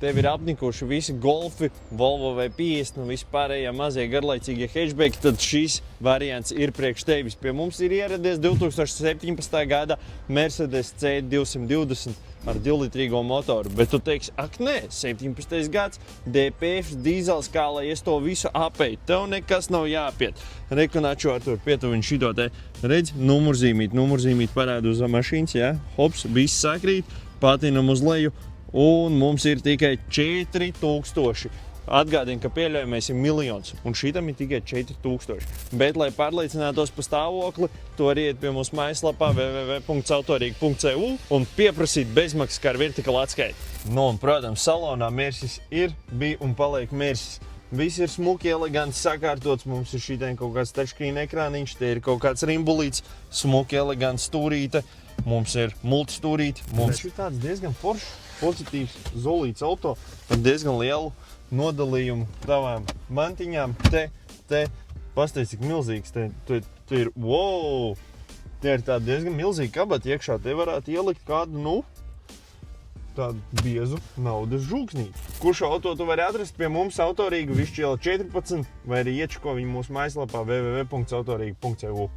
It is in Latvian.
tev ir apnikuši visi Golfi, Volvo V50 un visi pārējie mazie garlaicīgie hatchbacki, tad šis variants ir priekš tevis. Pie mums ir ieradies 2017. gada Mercedes C220 ar 2-litrīgo motoru, bet tu teiksi, ak nē, 17. gads, DPF dīzels, kā lai es to visu apēju, tev nekas nav jāpiet. Rekonāču ar tur pietuviņu šito te, redz, numurzīmīt parāda uz mašīnas, jā, hops, viss sakrīt, patinam uz leju, un mums ir tikai 4000. Atgādinu, ka pieļaujamais ir 1 000 000, un šitam ir tikai 4000. Bet, lai pārliecinātos par stāvokli, to arī iet pie mūsu mājaslapā www.autorīga.cu un pieprasīt bezmaksas kā ar vertikālu atskaiti. Nu, un, protams, salonā Mersis ir, bija un paliek Mersis. Viss ir smuki, elegants, sakārtots. Mums ir šitien kaut kāds touchscreen ekrāniņš, te ir kaut kāds rimbulīts, smuki, elegants stūrīte. Mums ir multistūrīte. Mums ir tāds diezgan pozitīvs zolīts auto ar diezgan lielu nodalījumu tavām mantiņām. Te, pasties, cik milzīgs, te ir, wow! Te ir tāda diezgan milzīga kabata iekšā, te varētu ielikt kādu, tādu biezu naudas žūksnīti. Kurš auto tu vari atrast pie mums Autorīga Višķiela 14 vai arī iečako viņu mūsu mājaslapā www.autorīga.cu.